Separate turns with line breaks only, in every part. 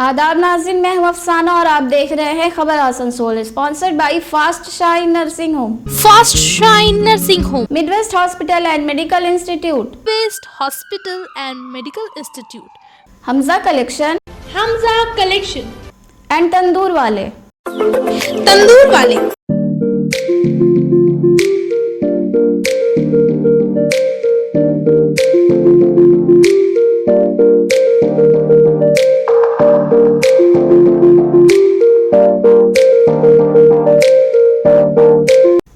आदाब नाज़रीन, मैं हूं अफसाना और आप देख रहे हैं खबर Asansol, sponsored by Fast Shine Nursing Home.
Fast Shine Nursing Home,
Midwest Hospital and Medical Institute,
Best Hospital and Medical Institute,
Hamza collection and tandoor वाले।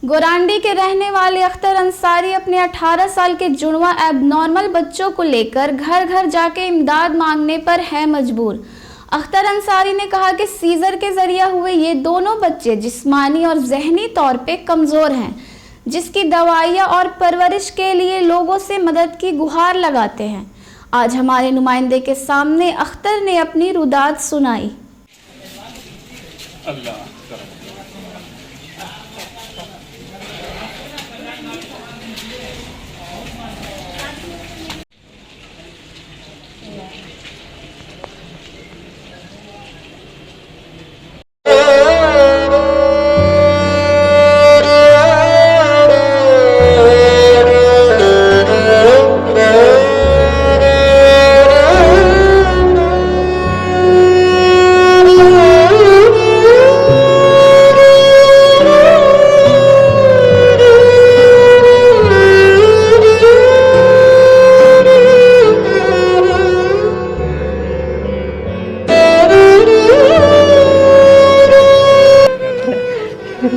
गोरांडी के रहने वाले अख्तर अंसारी अपने 18 साल के जुड़वा एबनॉर्मल बच्चों को लेकर घर घर जाके इमदाद मांगने पर है मजबूर। अख्तर अंसारी ने कहा कि सीजर के जरिए हुए ये दोनों बच्चे जिस्मानी और जहनी तौर पे कमज़ोर हैं, जिसकी दवाइयाँ और परवरिश के लिए लोगों से मदद की गुहार लगाते हैं। आज हमारे नुमाइंदे के सामने अख्तर ने अपनी रुदात सुनाई।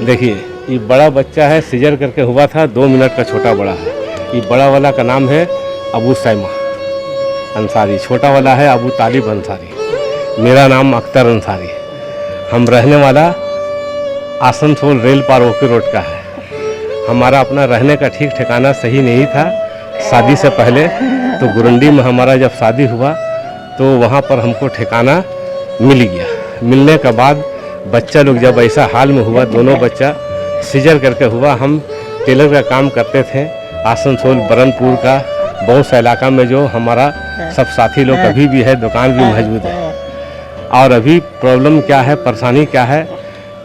देखिए, ये बड़ा बच्चा है, सीजर करके हुआ था, 2 मिनट का छोटा बड़ा है। ये बड़ा वाला का नाम है अबू सैमा अंसारी, छोटा वाला है अबू तालिब अंसारी। मेरा नाम अख्तर अंसारी। हम रहने वाला आसनसोल रेल पार ओके रोड का है। हमारा अपना रहने का ठीक ठिकाना सही नहीं था शादी से पहले, तो गुरंडी में हमारा जब शादी हुआ तो वहाँ पर हमको ठिकाना मिल गया। मिलने के बाद बच्चा लोग जब ऐसा हाल में हुआ, दोनों बच्चा सीजर करके हुआ। हम टेलर का काम करते थे आसनसोल बरनपुर का बहुत सा इलाका में, जो हमारा सब साथी लोग अभी भी है, दुकान भी मौजूद है। और अभी प्रॉब्लम क्या है, परेशानी क्या है,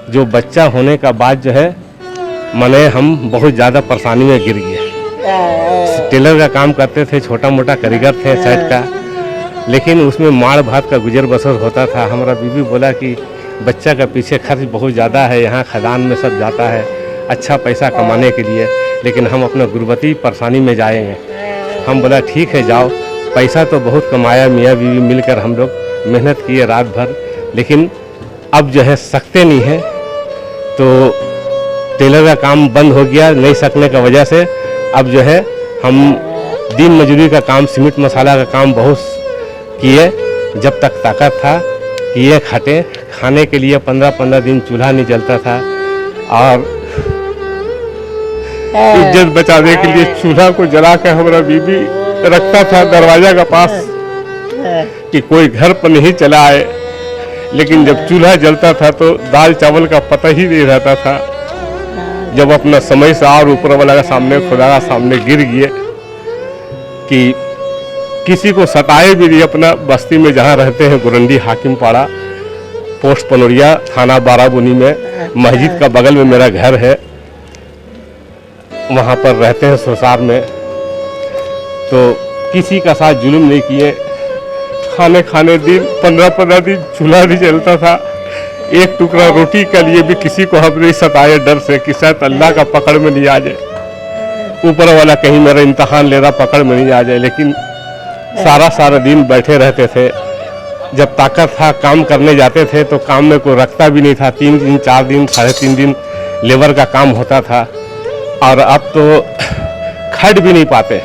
जो बच्चा होने का बाद जो है माने हम बहुत ज़्यादा परेशानी में गिर गए। टेलर का काम करते थे, छोटा मोटा कारीगर थे शर्ट का, लेकिन उसमें माड़ भात का गुजर बसर होता था। हमारा बीवी बोला कि बच्चा का पीछे खर्च बहुत ज़्यादा है, यहाँ खदान में सब जाता है अच्छा पैसा कमाने के लिए, लेकिन हम अपना गुर्बती परेशानी में जाएंगे। हम बोला ठीक है जाओ, पैसा तो बहुत कमाया, मियाँ बीवी मिलकर हम लोग मेहनत किए रात भर, लेकिन अब जो है सकते नहीं है। तो टेलर का काम बंद हो गया, नहीं सकने की वजह से अब जो है हम दिन मजदूरी का काम, सीमेंट मसाला का काम बहुत किए। जब तक ताकत था किए, खाते। खाने के लिए 15-15 दिन चूल्हा नहीं जलता था, और इज्जत बचाने के लिए चूल्हा को जला कर हमारा बीबी रखता था दरवाजा का पास कि कोई घर पर नहीं चला आए। लेकिन जब चूल्हा जलता था तो दाल चावल का पता ही नहीं रहता था। जब अपना समय से और ऊपर वाला का सामने, खुदा का सामने गिर गए कि किसी को सताए भी नहीं। अपना बस्ती में जहाँ रहते हैं गुरंडी हाकिम पाड़ा, पोस्ट पनोरिया, थाना बाराबुनी में, मस्जिद का बगल में मेरा घर है, वहाँ पर रहते हैं सुसार में। तो किसी का साथ जुल्म नहीं किए। खाने दिन 15-15 दिन चूल्हा नहीं जलता था। एक टुकड़ा रोटी के लिए भी किसी को हम नहीं सताए, डर से कि शायद अल्लाह का पकड़ में नहीं आ जाए, ऊपर वाला कहीं मेरा इम्तहान ले रहा पकड़ में नहीं आ जाए। लेकिन सारा दिन बैठे रहते थे। जब ताकत था काम करने जाते थे तो काम में कोई रखता भी नहीं था। 3 दिन 4 दिन 3.5 दिन लेबर का काम होता था, और अब तो खट भी नहीं पाते।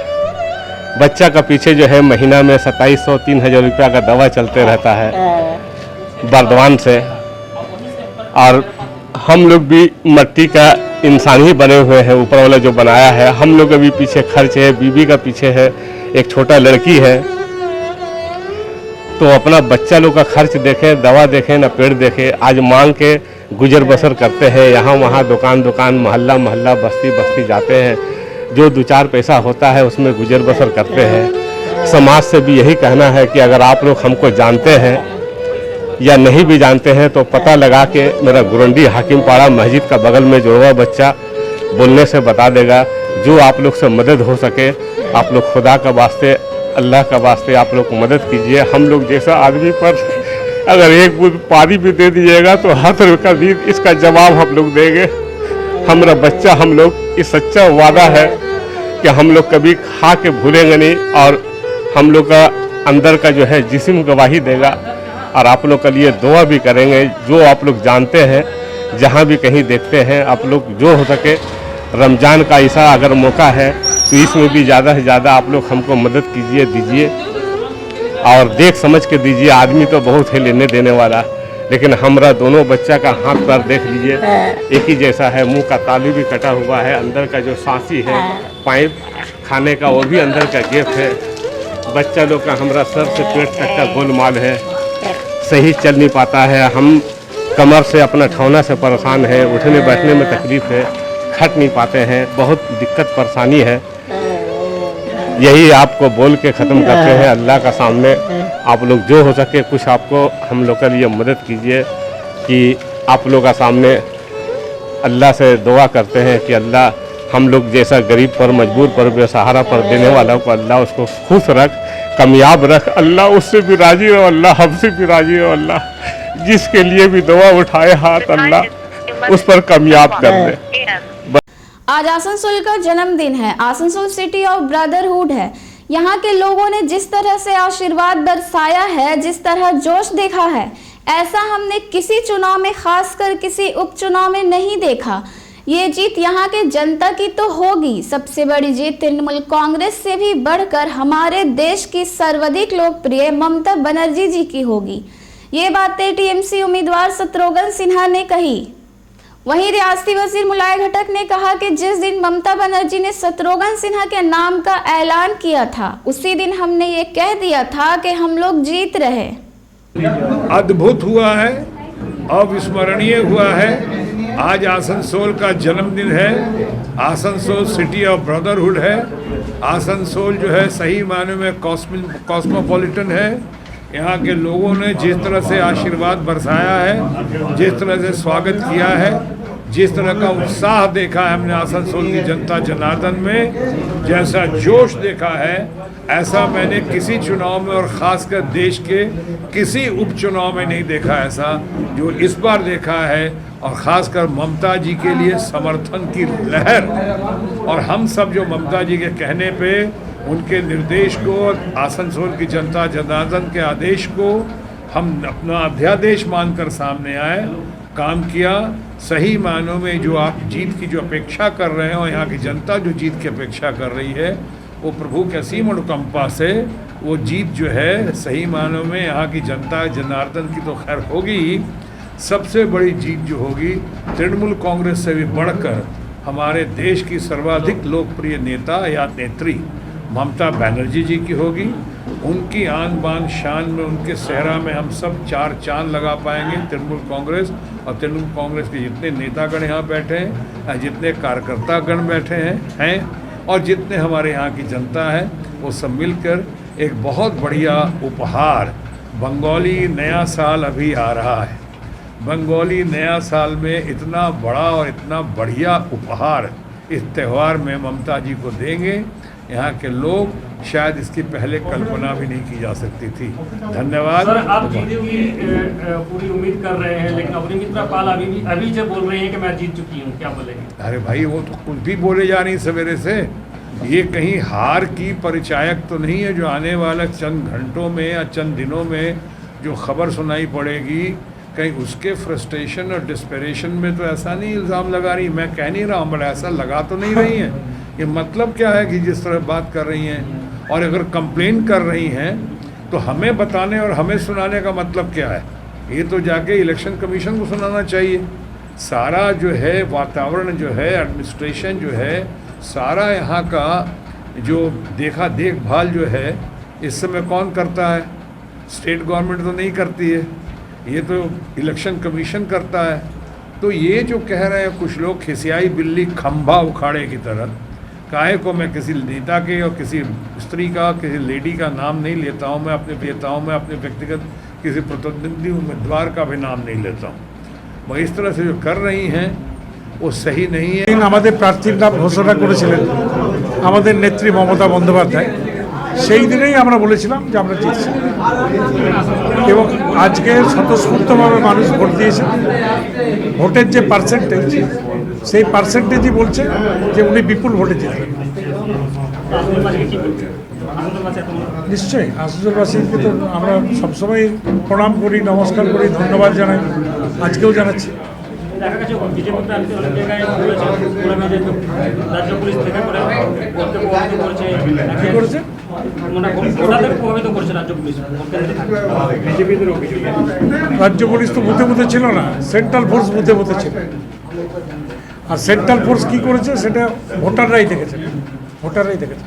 बच्चा का पीछे जो है महीना में 2700-3000 रुपया का दवा चलते रहता है बर्दवान से। और हम लोग भी मट्टी का इंसान ही बने हुए हैं, ऊपर वाला जो बनाया है। हम लोग अभी पीछे खर्च है, बीवी का पीछे है, एक छोटा लड़की है। तो अपना बच्चा लोग का खर्च देखे, दवा देखे, न पेड़ देखे। आज मांग के गुजर बसर करते हैं, यहाँ वहाँ दुकान मोहल्ला बस्ती जाते हैं। जो 2-4 पैसा होता है उसमें गुजर बसर करते हैं। समाज से भी यही कहना है कि अगर आप लोग हमको जानते हैं या नहीं भी जानते हैं तो पता लगा के मेरा गुरंडी हाकिम पाड़ा मस्जिद का बगल में जुड़वा बच्चा बोलने से बता देगा। जो आप लोग से मदद हो सके आप लोग खुदा का वास्ते अल्लाह का वास्ते आप लोग मदद कीजिए। हम लोग जैसा आदमी पर अगर एक बूंद पानी भी दे दीजिएगा तो हर तरह का भी इसका जवाब हम लोग देंगे। हमारा बच्चा हम लोग ये सच्चा वादा है कि हम लोग कभी खा के भूलेंगे नहीं और हम लोग का अंदर का जो है जिस्म गवाही देगा और आप लोग के लिए दुआ भी करेंगे। जो आप लोग जानते हैं जहाँ भी कहीं देखते हैं आप लोग जो हो सके रमज़ान का ऐसा अगर मौका है तो इसमें भी ज़्यादा से ज़्यादा आप लोग हमको मदद कीजिए दीजिए और देख समझ के दीजिए। आदमी तो बहुत है लेने देने वाला, लेकिन हमारा दोनों बच्चा का हाथ पैर देख लीजिए एक ही जैसा है। मुंह का तालू भी कटा हुआ है, अंदर का जो सांसी है पाइप खाने का वो भी अंदर का गेप है। बच्चा लोग का हमारा सर से पेट तक का गोलमाल है, सही चल नहीं पाता है। हम कमर से अपना ठौना से परेशान है, उठने बैठने में तकलीफ़ है, खट नहीं पाते हैं, बहुत दिक्कत परेशानी है। यही आपको बोल के ख़त्म करते हैं। अल्लाह का सामने आप लोग जो हो सके कुछ आपको हम लोग के लिए मदद कीजिए कि आप लोग का सामने अल्लाह से दुआ करते हैं कि अल्लाह हम लोग जैसा गरीब पर मजबूर पर बेसहारा पर देने वाला को अल्लाह उसको खुश रख, कामयाब रख। अल्लाह उससे भी राज़ी हो, अल्लाह हमसे भी राज़ी हो। अल्लाह जिसके लिए भी दुआ उठाए हाथ अल्लाह उस पर कामयाब कर दे।
आज आसनसोल का जन्मदिन है। आसनसोल सिटी ऑफ ब्रदरहुड है। यहाँ के लोगों ने जिस तरह से आशीर्वाद बरसाया है, जिस तरह जोश देखा है, ऐसा हमने किसी चुनाव में, खासकर किसी उपचुनाव में नहीं देखा। ये जीत यहाँ के जनता की तो होगी, सबसे बड़ी जीत तृणमूल कांग्रेस से भी बढ़कर हमारे देश की सर्वाधिक लोकप्रिय ममता बनर्जी जी की होगी। ये बातें टीएमसी उम्मीदवार शत्रुघ्न सिन्हा ने कही। वहीं रियासती वजीर मुलाय घटक ने कहा कि जिस दिन ममता बनर्जी ने शत्रुघ्न सिन्हा के नाम का ऐलान किया था उसी दिन हमने ये कह दिया था कि हम लोग जीत रहे।
अद्भुत हुआ है, अविस्मरणीय हुआ है। आज आसनसोल का जन्मदिन है। आसनसोल सिटी ऑफ ब्रदरहुड है। आसनसोल जो है सही मायने में कॉस्मोपॉलिटन है। यहाँ के लोगों ने जिस तरह से आशीर्वाद बरसाया है, जिस तरह से स्वागत किया है, जिस तरह का उत्साह देखा है हमने आसनसोल की जनता जनार्दन में, जैसा जोश देखा है ऐसा मैंने किसी चुनाव में और ख़ासकर देश के किसी उपचुनाव में नहीं देखा ऐसा जो इस बार देखा है। और ख़ासकर ममता जी के लिए समर्थन की लहर और हम सब जो ममता जी के कहने पे उनके निर्देश को, आसनसोल की जनता जनार्दन के आदेश को हम अपना अध्यादेश मानकर सामने आए, काम किया। सही मायनों में जो आप जीत की जो अपेक्षा कर रहे हैं और यहाँ की जनता जो जीत की अपेक्षा कर रही है वो प्रभु के असीम अनुकंपा से वो जीत जो है सही मायनों में यहाँ की जनता जनार्दन की तो खैर होगी ही, सबसे बड़ी जीत जो होगी तृणमूल कांग्रेस से भी बढ़कर हमारे देश की सर्वाधिक लोकप्रिय नेता या नेत्री ममता बनर्जी जी की होगी। उनकी आन बान शान में, उनके सेहरा में हम सब चार चांद लगा पाएंगे। तृणमूल कांग्रेस और तृणमूल कांग्रेस के जितने नेतागण यहाँ बैठे हैं, जितने कार्यकर्तागण बैठे हैं और जितने हमारे यहाँ की जनता है, वो सब मिलकर एक बहुत बढ़िया उपहार। बंगाली नया साल अभी आ रहा है। बंगाली नया साल में इतना बड़ा और इतना बढ़िया उपहार इस त्यौहार में ममता जी को देंगे। यहाँ के लोग शायद इसकी पहले कल्पना भी नहीं की जा सकती थी। धन्यवाद।
सर, आप जीतने की पूरी उम्मीद कर रहे हैं, लेकिन अवनीमित्रा पाल अभी जो बोल रही हैं कि मैं जीत चुकी हूँ, क्या बोलेंगे?
अरे भाई, वो तो कुछ भी बोले जा रही सवेरे से। ये कहीं हार की परिचायक तो नहीं है जो आने वाले चंद घंटों में या चंद दिनों में जो खबर सुनाई पड़ेगी, कहीं उसके फ्रस्ट्रेशन और डिस्परेशन में तो ऐसा नहीं इल्ज़ाम लगा रही। मैं कह नहीं रहा हूँ, बट ऐसा लगा तो नहीं रही हैं। ये मतलब क्या है कि जिस तरह बात कर रही हैं और अगर कंप्लेन कर रही हैं तो हमें बताने और हमें सुनाने का मतलब क्या है? ये तो जाके इलेक्शन कमीशन को सुनाना चाहिए। सारा जो है वातावरण जो है, एडमिनिस्ट्रेशन जो है, सारा यहाँ का जो देखभाल जो है इस समय कौन करता है? स्टेट गवर्नमेंट तो नहीं करती है, ये तो इलेक्शन कमीशन करता है। तो ये जो कह रहे हैं कुछ लोग खिसियाई बिल्ली खंभा उखाड़े की तरह, काहे को मैं किसी नेता के और किसी स्त्री का, किसी लेडी का नाम नहीं लेता हूँ, मैं अपने व्यक्तिगत किसी प्रतिद्वंदी उम्मीदवार का भी नाम नहीं लेता हूँ। मगर इस तरह से जो कर रही हैं वो सही नहीं है।
আমাদের প্রার্থীর নাম ঘোষণা করেছিলেন আমাদের নেত্রী মমতা বন্দ্যোপাধ্যায়, সেই দিনেই আমরা বলেছিলাম যে আমরা জিতছি এবং আজকে স্বতঃস্ফূর্তভাবে মানুষ ভোট দিয়েছে। ভোটের যে পার্সেন্টেজ, সেই পার্সেন্টেজই বলছে যে উনি বিপুল ভোটে জিতবেন। নিশ্চয়ই আসানসোলবাসীকে তো আমরা সবসময় প্রণাম করি, নমস্কার করি, ধন্যবাদ জানাই, আজকেও জানাচ্ছি।
দেখা গেছে বিজেপি প্রার্থী অনেক জায়গায় রাজ্য পুলিশ থেকে করে ভোটকে প্রভাবিত করছে।
কী করেছে?
ভোটারদের প্রভাবিত করছে রাজ্য পুলিশ। বিজেপিদের অভিযোগ
রাজ্য পুলিশ তো বুথে বুথে ছিল না, সেন্ট্রাল ফোর্স বুথে বুথে ছিল। আর সেন্ট্রাল ফোর্স কি করেছে সেটা ভোটাররাই দেখেছে, ভোটাররাই দেখেছে।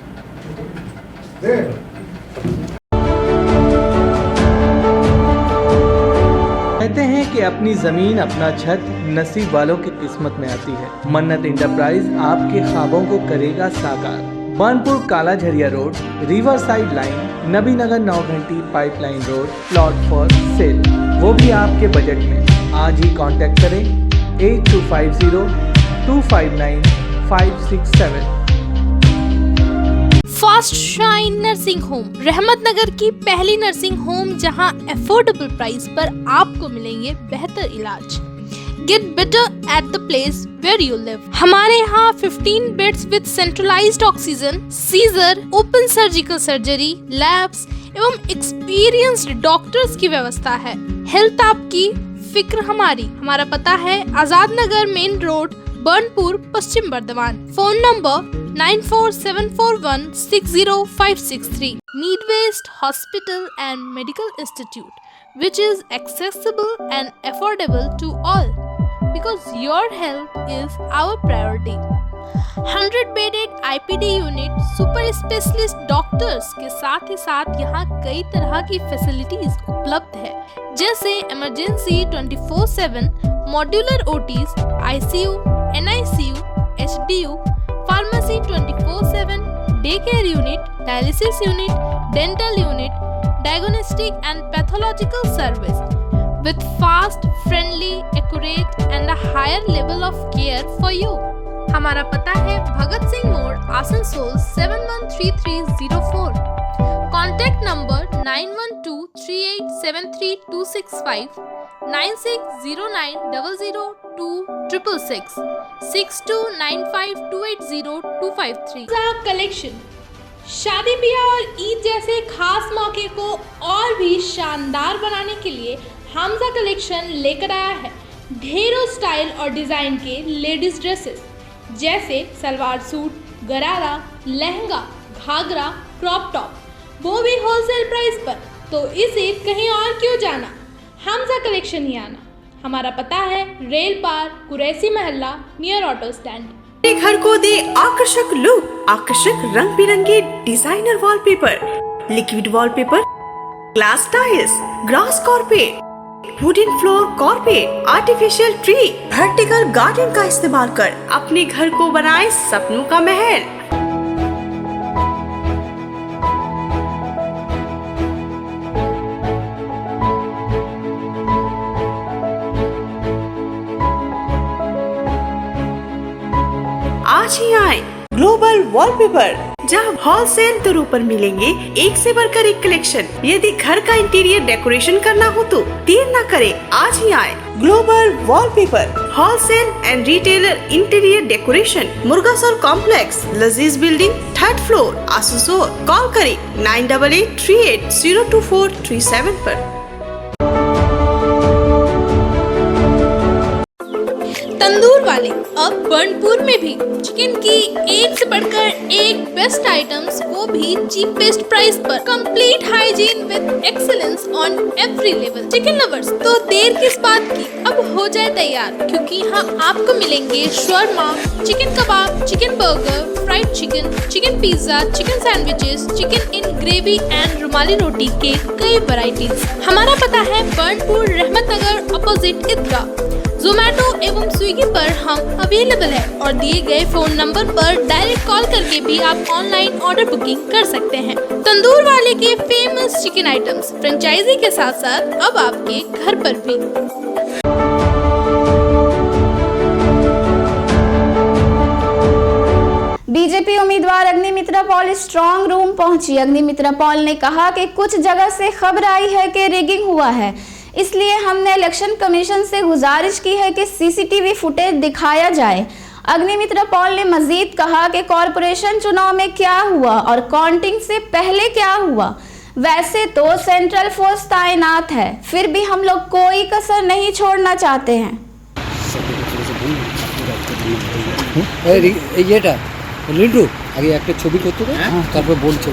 कहते हैं कि अपनी जमीन अपना छत नसीब वालों की किस्मत में आती है। मन्नत इंटरप्राइज आपके ख्वाबों को करेगा साकार। बानपुर काला Jharia road, river side line, Nabinagar 9 घंटी pipeline road, plot for sale, वो भी आपके बजट में। आज ही कांटेक्ट करें 8250-259-567।
फास्ट शाइन नर्सिंग होम, रहमत नगर की पहली नर्सिंग होम जहां अफोर्डेबल प्राइस पर आपको मिलेंगे बेहतर इलाज। Get better at the place where you live. हमारे यहाँ 15 beds with centralised oxygen, caesar, open surgical surgery, labs एवं एक्सपीरियंस्ड डॉक्टर्स की व्यवस्था है। हेल्थ आपकी, फिक्र हमारी। हमारा पता है Azad Nagar main road, Burnpur, Paschim Bardhaman. Phone number 9474160563। Needwaste Hospital and Medical Institute, which is accessible and affordable to all, because your health is our priority. 100 bedded IPD unit, super specialist doctors के साथ ही साथ यहाँ कई तरह की फैसिलिटीज उपलब्ध है, जैसे emergency 24/7, modular OTs, ICU, NICU, HDU, pharmacy 24/7, day care unit, dialysis unit, dental unit, diagnostic and pathological service with fast, friendly, accurate and a higher level of care for you. हमारा पता है भगत सिंह मोड़, Asansol 713304। Contact number 9123873265, 9609002666, 6295280253। Collection शादी ब्याह और ईद जैसे खास मौके को और भी शानदार बनाने के लिए हमजा कलेक्शन लेकर आया है ढेरों स्टाइल और डिज़ाइन के लेडीज ड्रेसेस, जैसे सलवार सूट, गरारा, लहंगा, घाघरा, क्रॉप टॉप, वो भी होलसेल प्राइस पर। तो इसे कहीं और क्यों जाना, हमजा कलेक्शन ही आना। हमारा पता है रेल पार, कुरैसी महल्ला, नियर ऑटो स्टैंड।
अपने घर को दे आकर्षक लुक, आकर्षक रंग बिरंगे designer wallpaper, liquid wallpaper, glass tiles, grass carpet, wooden floor carpet, artificial tree, vertical garden का इस्तेमाल कर अपने घर को बनाए सपनों का महल। आज ही आए ग्लोबल वॉलपेपर, जहां होलसेल दरों पर मिलेंगे एक से बढ़कर एक कलेक्शन। यदि घर का इंटीरियर डेकोरेशन करना हो तो देर न करें, आज ही आए global wallpaper, wholesale and retailer interior decoration, Murgasol complex, Lazeez building, 3rd floor, Asansol. Call करें 9883802437 पर।
तंदूर वाले अब बर्नपुर में भी चिकन की एक से बढ़कर एक बेस्ट आइटम्स, वो भी चीपेस्ट प्राइस पर। Complete hygiene with excellence on every level. Chicken lovers, तो देर किस बात की, अब हो जाए तैयार, क्योंकि यहाँ आपको मिलेंगे shawarma, chicken kebab, chicken burger, fried chicken, chicken pizza, chicken sandwiches, chicken in gravy and rumali roti के कई वैरायटीज। हमारा पता है बर्नपुर, रहमत नगर, अपोजिट ईदगाह। जोमेटो एवं स्विगी पर हम अवेलेबल है और दिए गए फोन नंबर पर डायरेक्ट कॉल करके भी आप ऑनलाइन ऑर्डर बुकिंग कर सकते हैं। तंदूर वाले के फेमस चिकन आइटम्स फ्रेंचाइजी के साथ साथ अब आपके घर पर भी।
बीजेपी उम्मीदवार अग्निमित्रा पॉल स्ट्रांग रूम पहुंची। अग्निमित्रा पॉल ने कहा कि कुछ जगह से खबर आई है कि रिगिंग हुआ है, इसलिए हमने इलेक्शन कमीशन से गुजारिश की है कि सीसीटीवी फुटेज दिखाया जाए। अग्निमित्रा पॉल ने मजीद कहा कि कॉरपोरेशन चुनाव में क्या हुआ और काउंटिंग से पहले क्या हुआ, वैसे तो सेंट्रल फोर्स तैनात है, फिर भी हम लोग कोई कसर नहीं छोड़ना चाहते हैं।
লিন্টু আগে একটা ছবি করতে দে, তারপর বলছে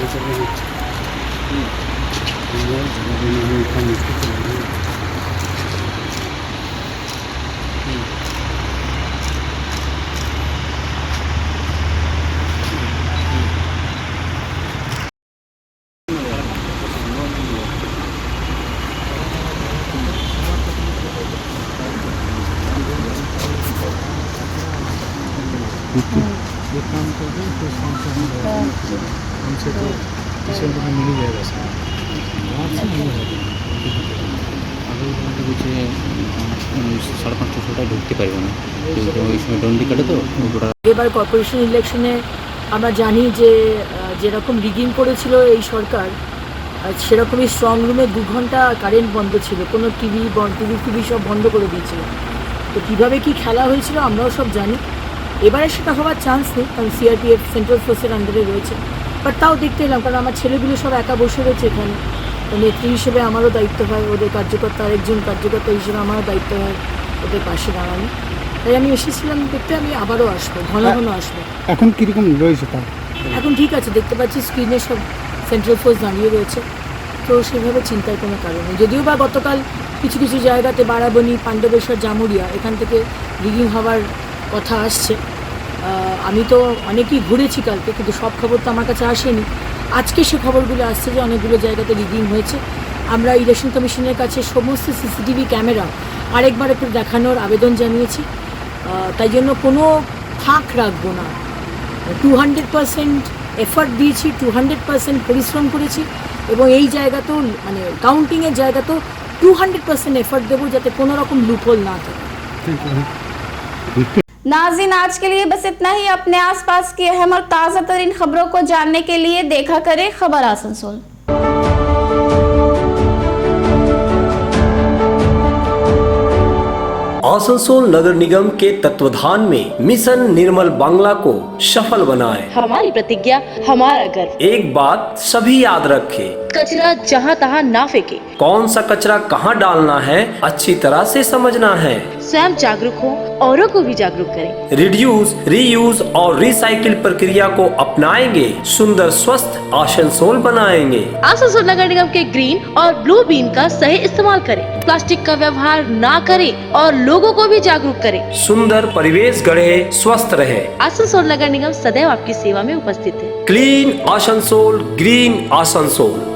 हमसे तो किसी को मिल जाएगा सर
সাড়ে পাঁচটা ছটায় ঢুকতে পারবো না, ওই সময় ডন্ডি কাটে তো।
এবার কর্পোরেশন ইলেকশনে আমরা জানি যে যেরকম রিগিং করেছিল এই সরকার, সেরকমই স্ট্রং রুমে 2 ঘন্টা কারেন্ট বন্ধ ছিল, কোনো টিভি সব বন্ধ করে দিয়েছিল। তো কীভাবে কি খেলা হয়েছিল আমরাও সব জানি। এবারে সেটা হওয়ার চান্স নেই, কারণ সিআরপিএফ সেন্ট্রাল ফোর্সের আন্ডারে রয়েছে। বাট তাও দেখতে এলাম, কারণ আমার ছেলেগুলো সব একা বসে রয়েছে এখানে। তো নেত্রী হিসেবে আমারও দায়িত্ব হয়, ওদের কার্যকর্তা আরেকজন কার্যকর্তা হিসেবে আমারও দায়িত্ব হয় ওদের পাশে দাঁড়ানো। তাই আমি এসেছিলাম দেখতে, আমি আবারও আসবো, ঘন ঘন আসবো।
এখন কীরকম রয়েছে তার?
এখন ঠিক আছে, দেখতে পাচ্ছি স্ক্রিনে সব সেন্ট্রাল ফোর্স দাঁড়িয়ে রয়েছে, তো সেভাবে চিন্তার কোনো কারণ নেই। যদিও বা গতকাল কিছু কিছু জায়গাতে বারাবণী, পাণ্ডবেশ্বর, জামুরিয়া এখান থেকে রিগিং হওয়ার কথা আসছে। আমি তো অনেকেই ঘুরেছি কালকে, কিন্তু সব খবর তো আমার কাছে আসেনি। আজকে সে খবরগুলো আসছে যে অনেকগুলো জায়গাতে রিগিং হয়েছে। আমরা ইলেকশন কমিশনের কাছে সমস্ত সিসিটিভি ক্যামেরা আরেকবার একটু দেখানোর আবেদন জানিয়েছি। তাই জন্য কোনো ফাঁক রাখবো না। 200% এফর্ট দিয়েছি, 200% পরিশ্রম করেছি, এবং এই জায়গাতেও মানে কাউন্টিংয়ের জায়গাতেও 200% এফর্ট দেবো যাতে কোনো রকম লুপহোল না থাকে।
नाज़रीन, आज के लिए बस इतना ही। अपने आसपास की अहम और ताज़ा तरीन खबरों को जानने के लिए देखा करें खबर आसनसोल।
आसनसोल नगर निगम के तत्वाधान में मिशन निर्मल बांग्ला को सफल बनाएं।
हमारी प्रतिज्ञा, हमारा गर्व।
एक बात सभी याद रखें,
कचरा जहाँ तहाँ ना फेंके।
कौन सा कचरा कहाँ डालना है अच्छी तरह से समझना है।
स्वयं जागरूक हो, औरों को भी जागरूक करें।
रिड्यूस, रीयूज और रिसाइकिल प्रक्रिया को अपनाएंगे, सुंदर स्वस्थ आसनसोल बनाएंगे।
आसनसोल नगर निगम के ग्रीन और ब्लू बीन का सही इस्तेमाल करें, प्लास्टिक का व्यवहार ना करें और लोगों को भी जागरूक करें।
सुंदर परिवेश गढ़े, स्वस्थ रहे।
आसनसोल नगर निगम सदैव आपकी सेवा में उपस्थित है।
Clean Asansol, green Asansol.